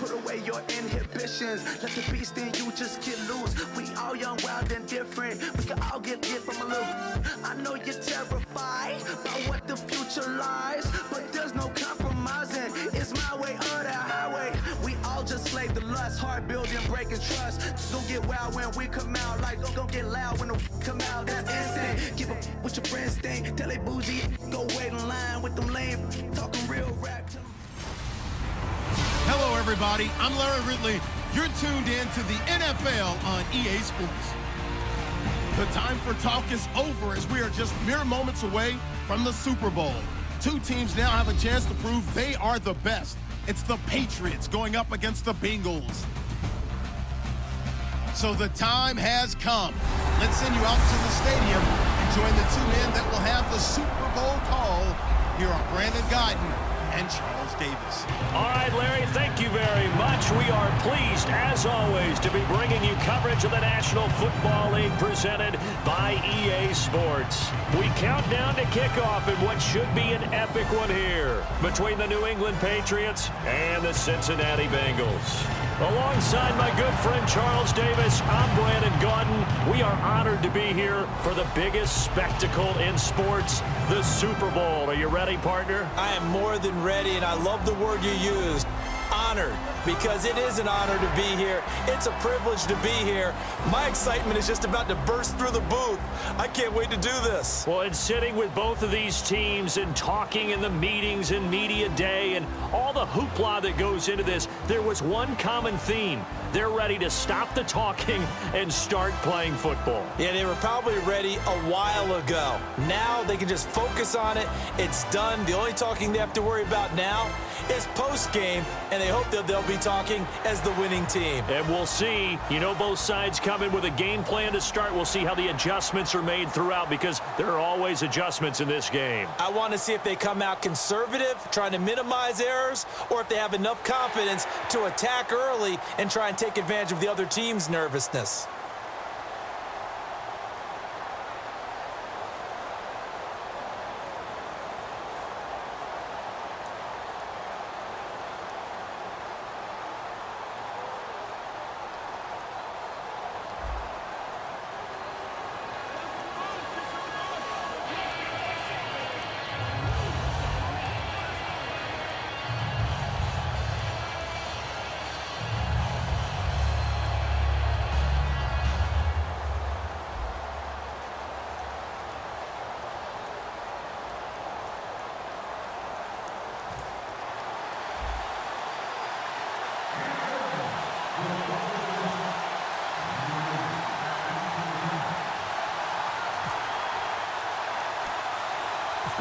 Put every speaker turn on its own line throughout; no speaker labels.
Put away your inhibitions. Let the beast in you just get loose. We all young, wild, and different. We can all get from a little. I know you're terrified by what the future lies, but there's no compromising. It's my way or the highway. We all just slave the lust, heart building, breaking trust. Don't get wild when we come out. Like don't get loud when the come out. That's instant. Give up what your friends think. Tell they bougie. Go wait in line with them lame. Talking real rap.
Hello, everybody. I'm Larry Ridley. You're tuned in to the NFL on EA Sports. The time for talk is over as we are just mere moments away from the Super Bowl. Two teams now have a chance to prove they are the best. It's the Patriots going up against the Bangles. So the time has come. Let's send you out to the stadium and join the two men that will have the Super Bowl call. Here are Brandon Guyton and Charles Davis.
All right, Larry, thank you very much. We are pleased, as always, to be bringing you coverage of the National Football League presented by EA Sports. We count down to kickoff in what should be an epic one here between the New England Patriots and the Cincinnati Bengals. Alongside my good friend Charles Davis, I'm Brandon Guyton. We are honored to be here for the biggest spectacle in sports, the Super Bowl. Are you ready, partner?
I am more than ready, and I love the word you used. Honored, because it is an honor to be here. It's a privilege to be here. My excitement is just about to burst through the booth. I can't wait to do this.
Well, and sitting with both of these teams and talking in the meetings and media day and all the hoopla that goes into this, there was one common theme. They're ready to stop the talking and start playing football.
Yeah, they were probably ready a while ago. Now they can just focus on it. It's done. The only talking they have to worry about now is post-game, and they hope that they'll be talking as the winning team.
And we'll see. You know, both sides come in with a game plan to start. We'll see how the adjustments are made throughout, because there are always adjustments in this game.
I want to see if they come out conservative, trying to minimize errors, or if they have enough confidence to attack early and try and take advantage of the other team's nervousness.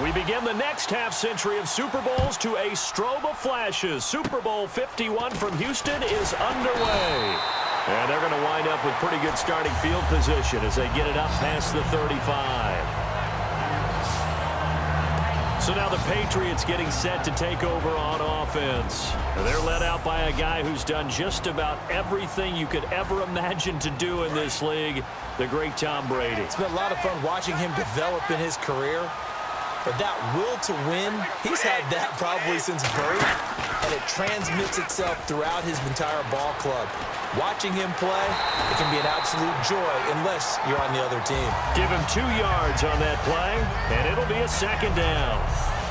We begin the next half-century of Super Bowls to a strobe of flashes. Super Bowl 51 from Houston is underway. And they're going to wind up with pretty good starting field position as they get it up past the 35. So now the Patriots getting set to take over on offense. They're led out by a guy who's done just about everything you could ever imagine to do in this league, the great Tom Brady.
It's been a lot of fun watching him develop in his career. But that will to win, he's had that probably since birth, and it transmits itself throughout his entire ball club. Watching him play, it can be an absolute joy unless you're on the other team.
Give him 2 yards on that play, and it'll be a second down.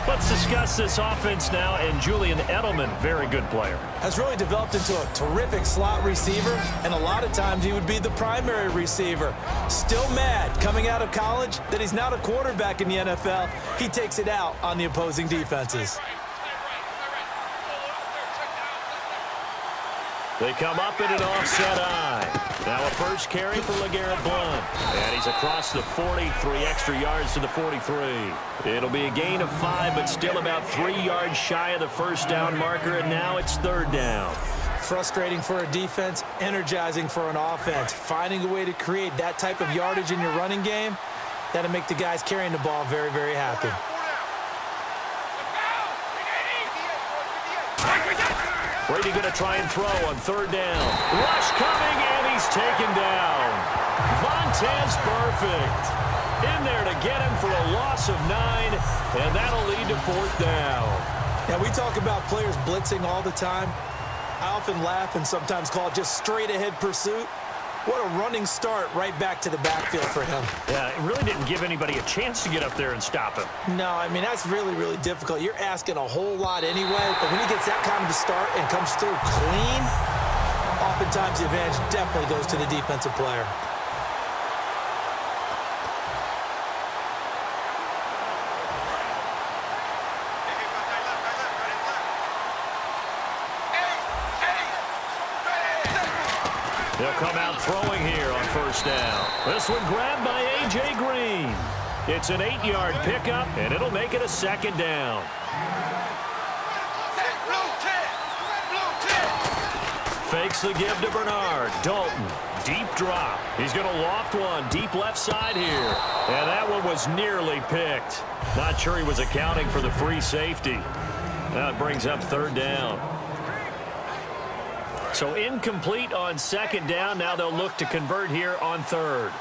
Let's discuss this offense now, and Julian Edelman, very good player.
Has really developed into a terrific slot receiver, and a lot of times he would be the primary receiver. Still mad coming out of college that he's not a quarterback in the NFL. He takes it out on the opposing defenses.
They come up in an offset eye. Now a first carry for LeGarrette Blount. And he's across the 40, 3 extra yards to the 43. It'll be a gain of 5, but still about 3 yards shy of the first down marker, and now it's third down.
Frustrating for a defense, energizing for an offense. Finding a way to create that type of yardage in your running game, that'll make the guys carrying the ball very, very happy.
Brady going to try and throw on third down. Rush coming, and he's taken down. Vontaze Burfict in there to get him for a loss of 9, and that'll lead to fourth down.
Now, we talk about players blitzing all the time. I often laugh and sometimes call it just straight-ahead pursuit. What a running start right back to the backfield for him.
Yeah, it really didn't give anybody a chance to get up there and stop him.
No, I mean, that's really, really difficult. You're asking a whole lot anyway, but when he gets that kind of a start and comes through clean, oftentimes the advantage definitely goes to the defensive player.
They'll come out throwing here on first down. This one grabbed by A.J. Green. It's an 8-yard pickup, and it'll make it a second down. Fakes the give to Bernard. Dalton, deep drop. He's going to loft one deep left side here. And that one was nearly picked. Not sure he was accounting for the free safety. Now it brings up third down. So incomplete on second down. Now they'll look to convert here on third.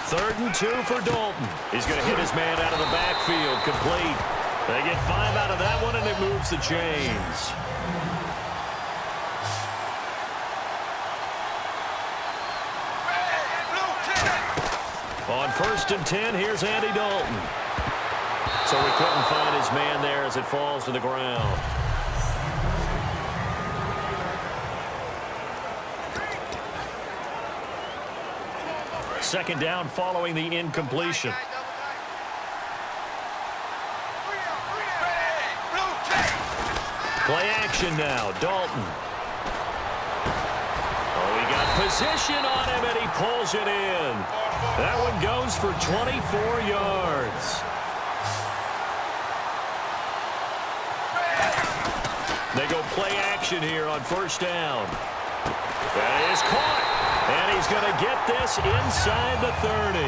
Third and 2 for Dalton. He's going to hit his man out of the backfield. Complete. They get 5 out of that one, and it moves the chains. On first and 10, here's Andy Dalton. So we couldn't find his man there as it falls to the ground. Second down following the incompletion. Play action now, Dalton. Oh, he got position on him, and he pulls it in. That one goes for 24 yards. They go play action here on first down. That is caught. And he's going to get this inside the 30.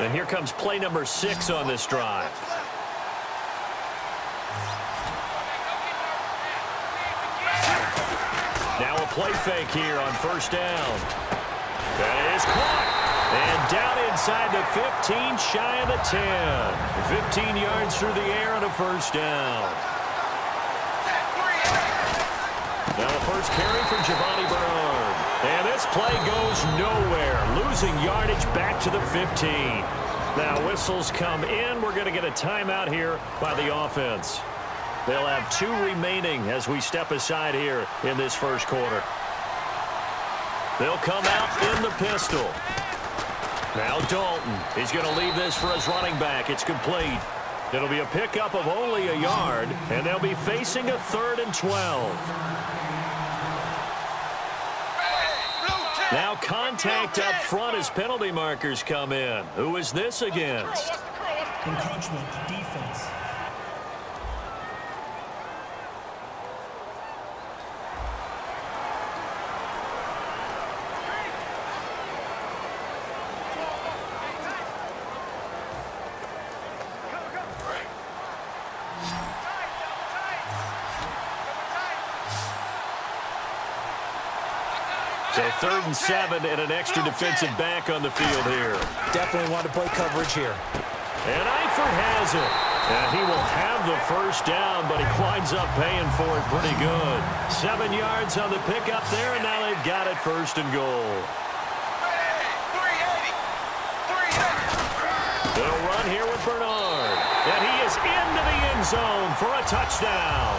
And here comes play number 6 on this drive. Now a play fake here on first down. That is caught. And down inside the 15, shy of the 10. 15 yards through the air on a first down. Now the first carry for Giovanni Bernard. And this play goes nowhere. Losing yardage back to the 15. Now whistles come in. We're going to get a timeout here by the offense. They'll have 2 remaining as we step aside here in this first quarter. They'll come out in the pistol. Now Dalton. He's going to leave this for his running back. It's complete. It'll be a pickup of only a yard, and they'll be facing a 3rd and 12. Now contact up front as penalty markers come in. Who is this against?
Encroachment defense.
So 3rd and 7 and an extra defensive back on the field here.
Definitely want to play coverage here.
And Eifert has it. And he will have the first down, but he winds up paying for it pretty good. 7 yards on the pickup there, and now they've got it 1st and goal. They'll run here with Bernard. And he is into the end zone for a touchdown.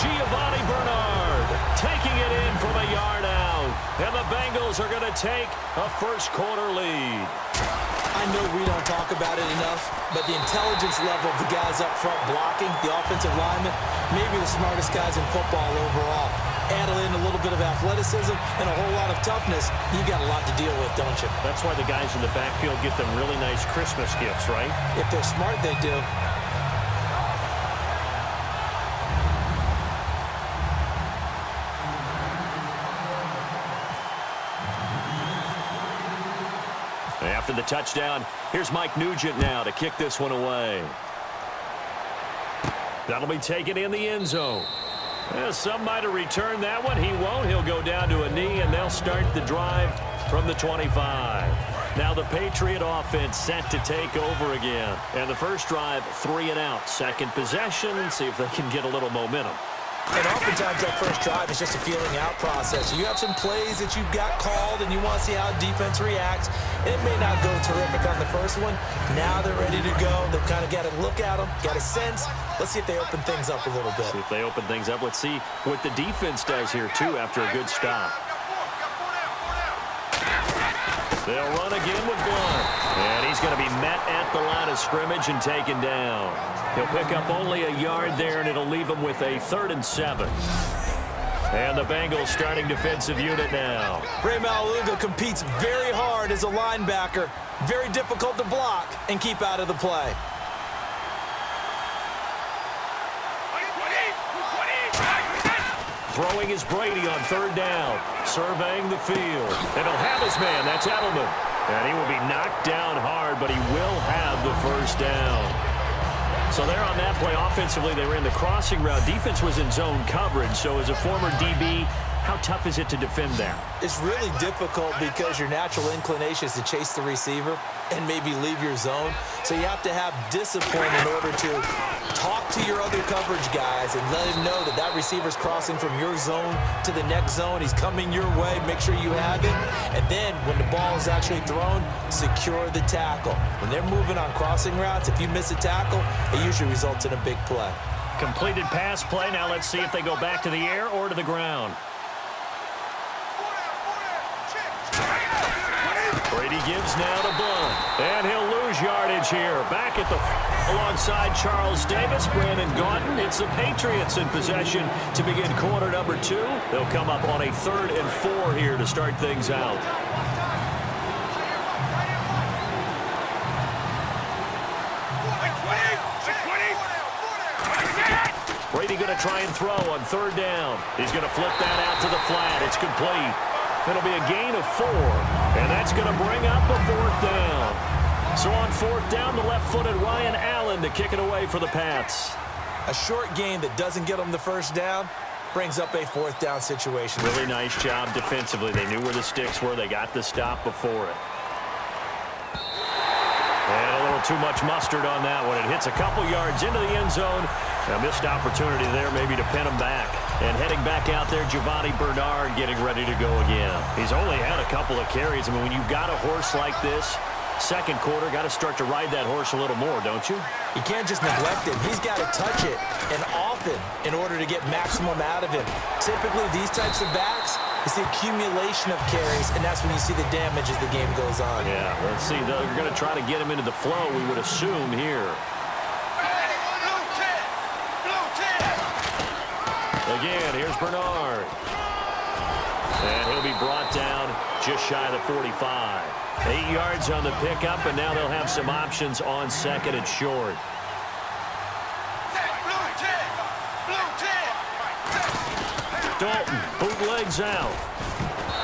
Giovanni Bernard taking it in from a yard out. And the Bengals are going to take a first quarter lead.
I know we don't talk about it enough, but the intelligence level of the guys up front blocking, the offensive linemen, maybe the smartest guys in football overall. Add in a little bit of athleticism and a whole lot of toughness, you got a lot to deal with, don't you?
That's why the guys in the backfield get them really nice Christmas gifts, right?
If they're smart, they do.
After the touchdown, here's Mike Nugent now to kick this one away. That'll be taken in the end zone. Yeah, some might have returned that one. He won't. He'll go down to a knee, and they'll start the drive from the 25. Now the Patriot offense set to take over again. And the first drive, 3 and out. Second possession, see if they can get a little momentum.
And oftentimes that first drive is just a feeling out process. You have some plays that you've got called and you want to see how defense reacts. It may not go terrific on the first one. Now they're ready to go. They've kind of got to look at them, got a sense. Let's see if they open things up a little bit.
See if they open things up. Let's see what the defense does here, too, after a good stop. They'll run again with Blunt. And he's going to be met at the line of scrimmage and taken down. He'll pick up only a yard there, and it'll leave him with a 3rd and 7. And the Bengals starting defensive unit now.
Ray Maluga competes very hard as a linebacker. Very difficult to block and keep out of the play.
Throwing is Brady on 3rd down. Surveying the field. And he'll have his man. That's Edelman. And he will be knocked down hard, but he will have the 1st down. So there on that play, offensively, they ran the crossing route. Defense was in zone coverage. So as a former DB, how tough is it to defend that?
It's really difficult because your natural inclination is to chase the receiver and maybe leave your zone. So you have to have discipline in order to talk to your other coverage guys and let him know that that receiver's crossing from your zone to the next zone. He's coming your way. Make sure you have him. And then when the ball is actually thrown, secure the tackle. When they're moving on crossing routes, if you miss a tackle, it usually results in a big play.
Completed pass play. Now let's see if they go back to the air or to the ground. Brady gives now to Blunt. And he'll lose yardage here. Back at the alongside Charles Davis, Brandon Gaunton. It's the Patriots in possession to begin quarter number 2. They'll come up on a 3rd and 4 here to start things out. Brady going to try and throw on 3rd down. He's going to flip that out to the flat. It's complete. It'll be a gain of 4, and that's going to bring up a 4th down. So on 4th down, the left-footed Ryan Allen to kick it away for the Pats.
A short gain that doesn't get them the 1st down brings up a 4th down situation.
Really nice job defensively. They knew where the sticks were. They got the stop before it. And a little too much mustard on that one. It hits a couple yards into the end zone. A missed opportunity there maybe to pin him back. And heading back out there, Giovanni Bernard getting ready to go again. He's only had a couple of carries. I mean, when you've got a horse like this, second quarter, got to start to ride that horse a little more, don't you?
You can't just neglect him. He's got to touch it, and often, in order to get maximum out of him. Typically, these types of backs, it's the accumulation of carries, and that's when you see the damage as the game goes on.
Yeah, let's see. They're going to try to get him into the flow, we would assume, here. Again, here's Bernard. And he'll be brought down just shy of the 45. 8 yards on the pickup, and now they'll have some options on 2nd and short. Dalton bootlegs out.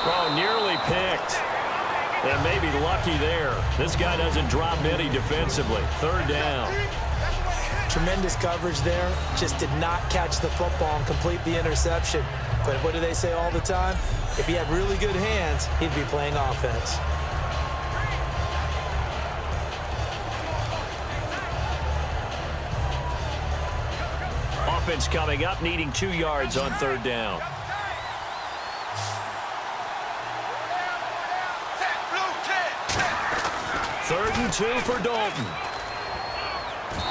Oh, nearly picked. And maybe lucky there. This guy doesn't drop any defensively. 3rd down.
Tremendous coverage there. Just did not catch the football and complete the interception. But what do they say all the time? If he had really good hands, he'd be playing offense.
Offense coming up, needing 2 yards on 3rd down. Third and 2 for Dalton.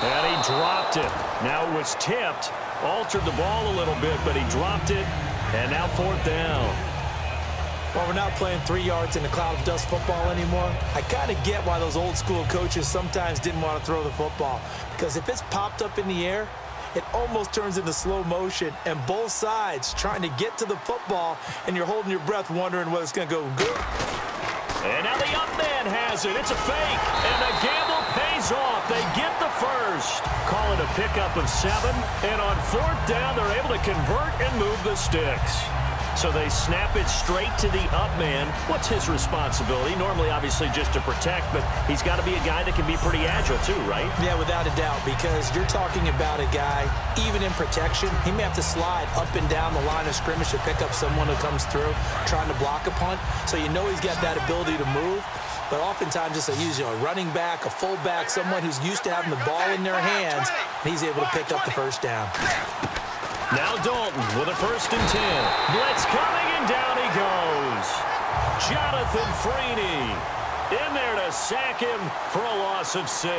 And he dropped it. Now it was tipped. Altered the ball a little bit, but he dropped it. And now 4th down.
Well, we're not playing 3 yards in a cloud of dust football anymore. I kind of get why those old school coaches sometimes didn't want to throw the football. Because if it's popped up in the air, it almost turns into slow motion. And both sides trying to get to the football, and you're holding your breath wondering whether it's going to go good.
And now the up man has it. It's a fake. And the gamble pays off. They get the first. Call it a pickup of 7. And on 4th down, they're able to convert and move the sticks. So they snap it straight to the up man. What's his responsibility? Normally, obviously, just to protect, but he's got to be a guy that can be pretty agile too, right?
Yeah, without a doubt, because you're talking about a guy, even in protection, he may have to slide up and down the line of scrimmage to pick up someone who comes through trying to block a punt. So you know he's got that ability to move. But oftentimes it's a running back, a fullback, someone who's used to having the ball in their hands, and he's able to pick up the first down.
Now Dalton with a 1st and 10. Blitz coming, and down he goes. Jonathan Freeney in there to sack him for a loss of 6.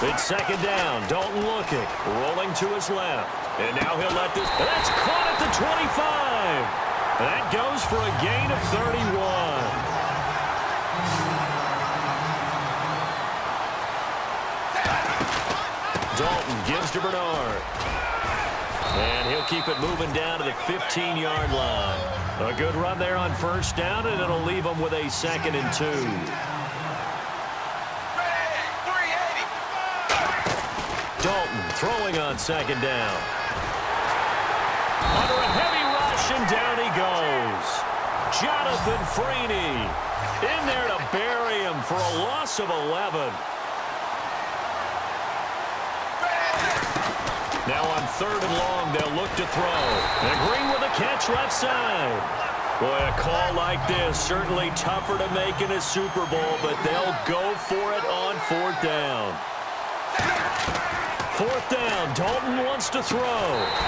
It's 2nd down. Dalton looking, rolling to his left. And now he'll let this. That's caught at the 25. That goes for a gain of 31. Dalton gives to Bernard. And he'll keep it moving down to the 15-yard line. A good run there on 1st down, and it'll leave them with a 2nd and 2. Dalton throwing on 2nd down. Under a heavy rush, and down he goes. Jonathan Freeney in there to bury him for a loss of 11. Now on 3rd and long, they'll look to throw. And Green with a catch left side. Boy, a call like this, certainly tougher to make in a Super Bowl, but they'll go for it on 4th down. 4th down, Dalton wants to throw.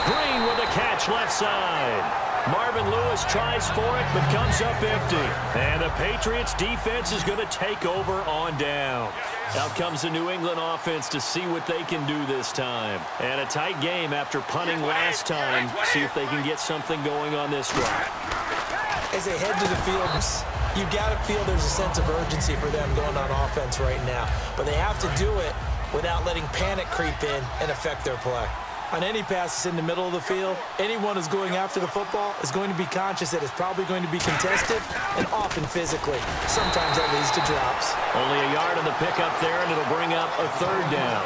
Green with a catch left side. Marvin Lewis tries for it, but comes up empty. And the Patriots defense is going to take over on down. Out comes the New England offense to see what they can do this time. And a tight game after punting last time. See if they can get something going on this drive.
As they head to the field, you got to feel there's a sense of urgency for them going on offense right now. But they have to do it without letting panic creep in and affect their play. On any passes in the middle of the field, anyone who's going after the football is going to be conscious that it's probably going to be contested and often physically. Sometimes that leads to drops.
Only a yard on the pickup there, and it'll bring up a 3rd down.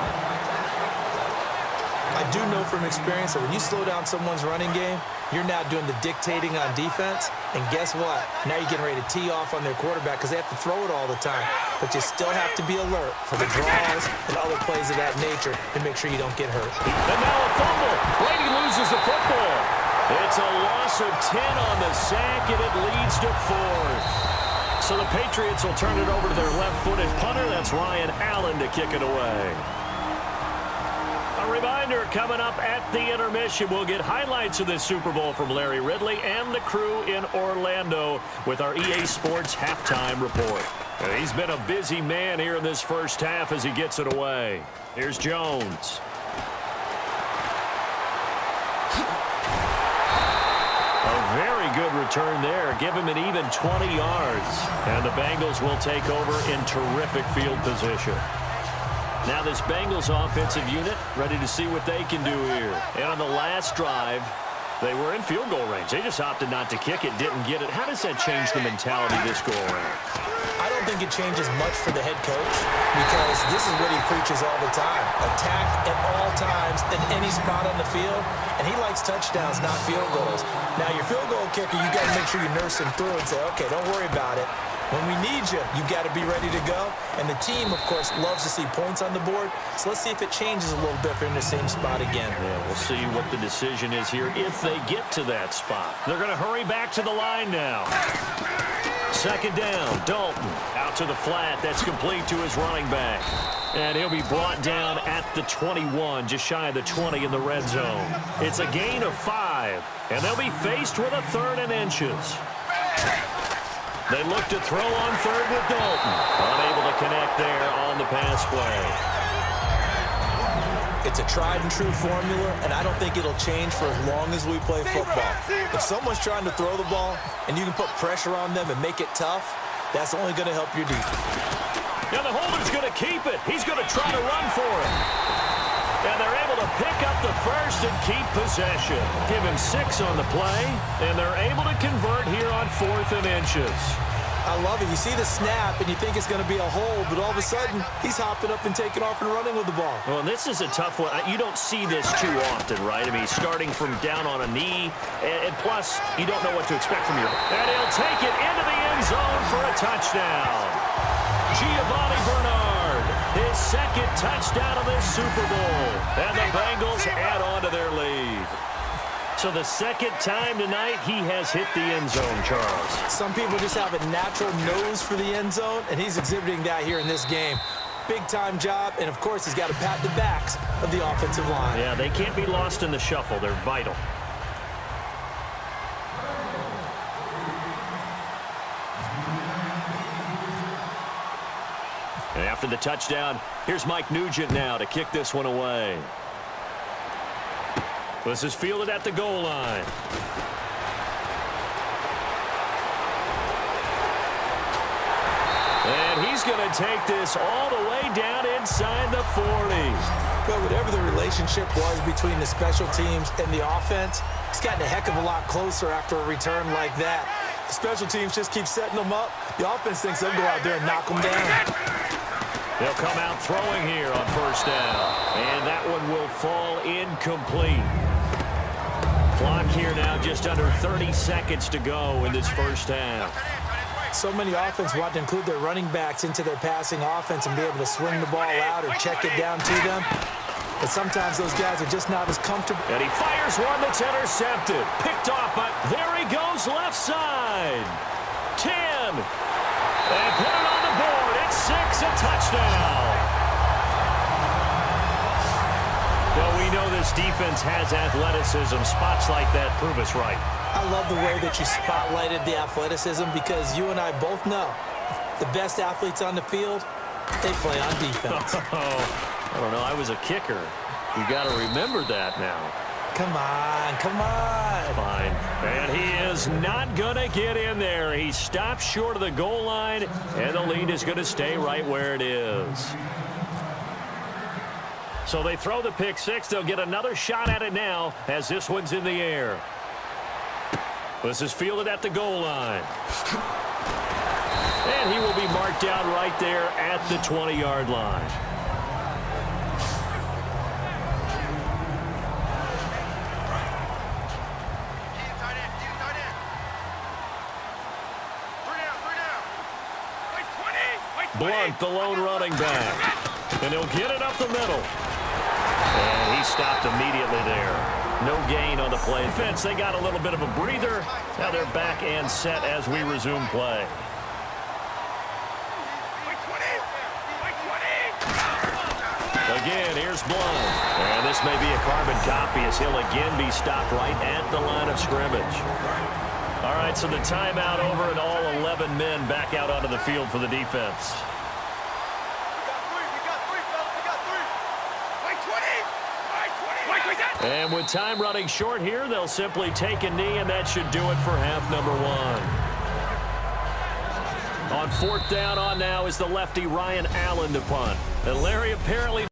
I do know from experience that when you slow down someone's running game, you're now doing the dictating on defense. And guess what? Now you're getting ready to tee off on their quarterback because they have to throw it all the time. But you still have to be alert for the draws and other plays of that nature to make sure you don't get hurt.
And now a fumble. Brady loses the football. It's a loss of 10 on the sack, and it leads to 4th. So the Patriots will turn it over to their left-footed punter. That's Ryan Allen to kick it away. A reminder, coming up at the intermission, we'll get highlights of this Super Bowl from Larry Ridley and the crew in Orlando with our EA Sports halftime report. And he's been a busy man here in this first half as he gets it away. Here's Jones. A very good return there. Give him an even 20 yards. And the Bengals will take over in terrific field position. Now this Bengals offensive unit ready to see what they can do here. And on the last drive, they were in field goal range. They just opted not to kick it, didn't get it. How does that change the mentality this go around?
I don't think it changes much for the head coach because this is what he preaches all the time. Attack at all times in any spot on the field. And he likes touchdowns, not field goals. Now your field goal kicker, you got to make sure you nurse him through and say, okay, don't worry about it. When we need you, you got to be ready to go. And the team, of course, loves to see points on the board. So let's see if it changes a little bit if they're in the same spot again.
Yeah, we'll see what the decision is here if they get to that spot. They're going to hurry back to the line now. 2nd down, Dalton out to the flat. That's complete to his running back. And he'll be brought down at the 21, just shy of the 20 in the red zone. It's a gain of 5, and they'll be faced with a 3rd and inches. They look to throw on 3rd with Dalton. Unable to connect there on the pass play.
It's a tried-and-true formula, and I don't think it'll change for as long as we play football. If someone's trying to throw the ball and you can put pressure on them and make it tough, that's only going to help your defense.
Now the holder's going to keep it. He's going to try to run for it. And they're able to pick up the 1st and keep possession. Give him 6 on the play, and they're able to convert here on 4th and inches.
I love it. You see the snap, and you think it's going to be a hold, but all of a sudden, he's hopping up and taking off and running with the ball.
Well, this is a tough one. You don't see this too often, right? I mean, starting from down on a knee, and plus, you don't know what to expect from your... And he'll take it into the end zone for a touchdown. Giovanni Bernard, his second touchdown of the Super Bowl. And the Bengals add on to their lead. So the second time tonight, he has hit the end zone, Charles.
Some people just have a natural nose for the end zone, and he's exhibiting that here in this game. Big-time job, and of course, he's got to pat the backs of the offensive line.
Yeah, they can't be lost in the shuffle. They're vital. And after the touchdown, here's Mike Nugent now to kick this one away. This is fielded at the goal line. And he's going to take this all the way down inside the 40.
But whatever the relationship was between the special teams and the offense, it's gotten a heck of a lot closer after a return like that. The special teams just keep setting them up. The offense thinks they'll go out there and knock them down.
They'll come out throwing here on first down. And that one will fall incomplete. Clock here now just under 30 seconds to go in this first half.
So many offenses want to include their running backs into their passing offense and be able to swing the ball out or check it down to them. But sometimes those guys are just not as comfortable.
And he fires one that's intercepted. Picked off, but there he goes left side. 10. And put it on the board. It's 6, a touchdown. Well, we know this defense has athleticism. Spots like that prove us right.
I love the way that you spotlighted the athleticism because you and I both know the best athletes on the field, they play on defense.
Oh, I don't know. I was a kicker. You got to remember that now.
Come on, come on.
Fine. And he is not going to get in there. He stops short of the goal line, and the lead is going to stay right where it is. So they throw the pick six. They'll get another shot at it now as this one's in the air. This is fielded at the goal line. And he will be marked down right there at the 20-yard line. Blunt, the lone running back. And he'll get it up the middle. And he stopped immediately there. No gain on the play. Defense, they got a little bit of a breather. Now they're back and set as we resume play. Again, here's Blunt. And this may be a carbon copy as he'll again be stopped right at the line of scrimmage. All right, so the timeout over and all 11 men back out onto the field for the defense. And with time running short here, they'll simply take a knee, and that should do it for half number one. On fourth down on now is the lefty Ryan Allen to punt. And Larry apparently